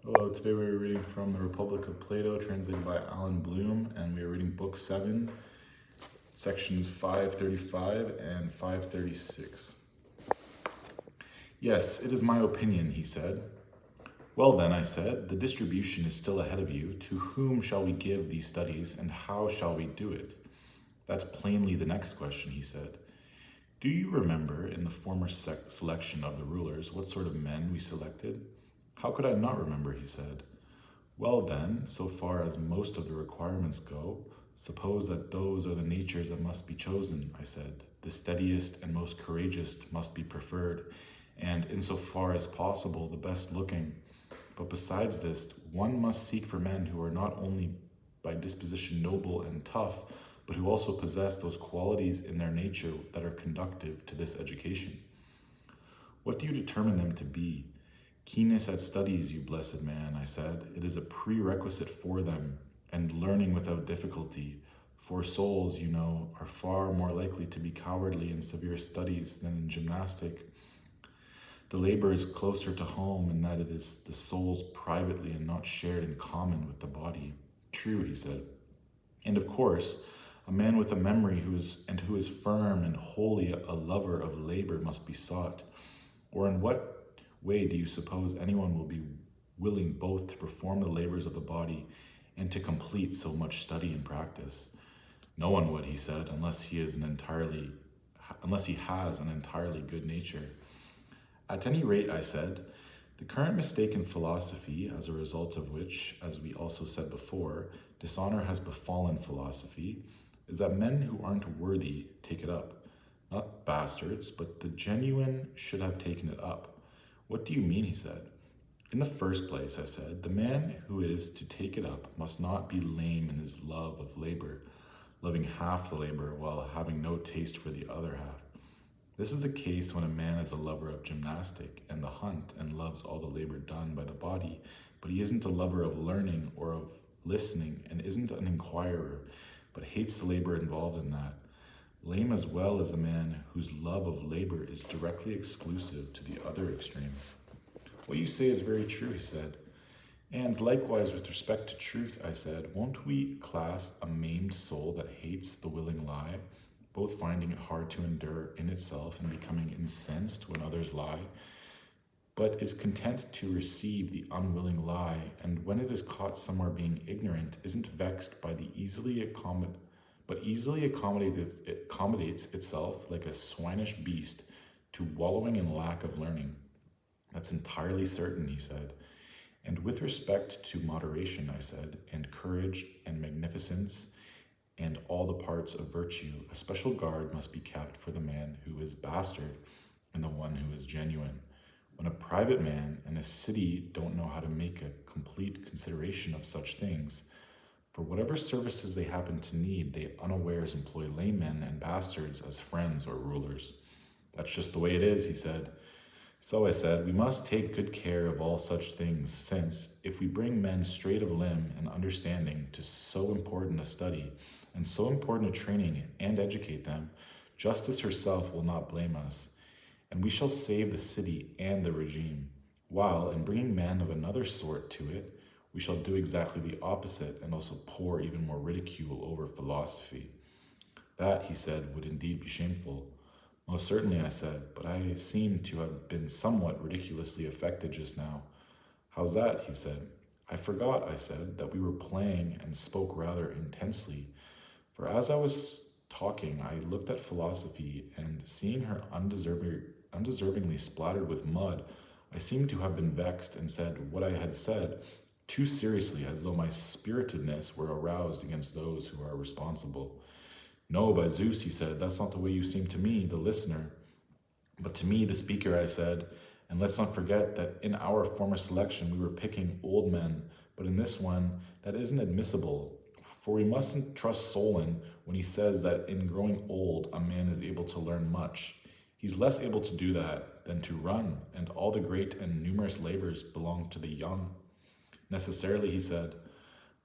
Hello, today we are reading from the Republic of Plato, translated by Alan Bloom, and we are reading Book 7, sections 535 and 536. Yes, it is my opinion, he said. Well then, I said, the distribution is still ahead of you. To whom shall we give these studies, and how shall we do it? That's plainly the next question, he said. Do you remember in the former selection of the rulers what sort of men we selected? How could I not remember, he said. Well then, so far as most of the requirements go, suppose that those are the natures that must be chosen, I said. The steadiest and most courageous must be preferred, and insofar as possible, the best looking. But besides this, one must seek for men who are not only by disposition noble and tough, but who also possess those qualities in their nature that are conducive to this education. What do you determine them to be? Keenness at studies, you blessed man, I said. It is a prerequisite for them, and learning without difficulty. For souls, you know, are far more likely to be cowardly in severe studies than in gymnastic. The labor is closer to home in that it is the soul's privately and not shared in common with the body. True, he said. And of course, a man with a memory who is firm and wholly a lover of labor must be sought. Or in what way do you suppose anyone will be willing both to perform the labors of the body and to complete so much study and practice? No one would, he said, unless he has an entirely good nature. At any rate, I said, the current mistake in philosophy, as a result of which, as we also said before, dishonor has befallen philosophy, is that men who aren't worthy take it up. Not bastards, but the genuine should have taken it up. What do you mean, he said. In the first place, I said, the man who is to take it up must not be lame in his love of labor, loving half the labor while having no taste for the other half. This is the case when a man is a lover of gymnastic and the hunt and loves all the labor done by the body, but he isn't a lover of learning or of listening and isn't an inquirer, but hates the labor involved in that. Lame as well as a man whose love of labor is directly exclusive to the other extreme. What you say is very true, he said. And likewise with respect to truth, I said, won't we class a maimed soul that hates the willing lie, both finding it hard to endure in itself and becoming incensed when others lie, but is content to receive the unwilling lie, and when it is caught somewhere being ignorant, isn't vexed by the easily accommodates itself like a swinish beast to wallowing in lack of learning. That's entirely certain, he said. And with respect to moderation, I said, and courage and magnificence and all the parts of virtue, a special guard must be kept for the man who is bastard and the one who is genuine. When a private man and a city don't know how to make a complete consideration of such things, for whatever services they happen to need, they unawares employ laymen and bastards as friends or rulers. That's just the way it is, he said. So I said, we must take good care of all such things, since if we bring men straight of limb and understanding to so important a study and so important a training and educate them, justice herself will not blame us, and we shall save the city and the regime, while in bringing men of another sort to it, we shall do exactly the opposite and also pour even more ridicule over philosophy. That, he said, would indeed be shameful. Most certainly, I said, but I seem to have been somewhat ridiculously affected just now. How's that, he said. I forgot, I said, that we were playing and spoke rather intensely, for as I was talking, I looked at philosophy, and seeing her undeservingly splattered with mud, I seemed to have been vexed and said what I had said, too seriously, as though my spiritedness were aroused against those who are responsible. No, by Zeus, he said, that's not the way you seem to me, the listener. But to me, the speaker, I said, and let's not forget that in our former selection we were picking old men, but in this one, that isn't admissible. For we mustn't trust Solon when he says that in growing old, a man is able to learn much. He's less able to do that than to run, and all the great and numerous labors belong to the young. Necessarily, he said.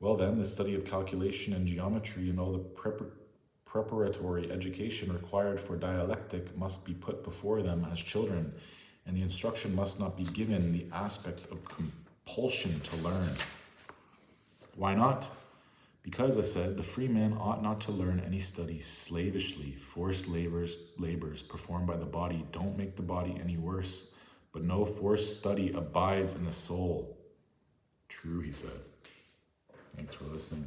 Well then, the study of calculation and geometry and all the preparatory education required for dialectic must be put before them as children, and the instruction must not be given the aspect of compulsion to learn. Why not? Because, I said, the free man ought not to learn any study slavishly. Forced labors performed by the body don't make the body any worse, but no forced study abides in the soul. True, he said. Thanks for listening.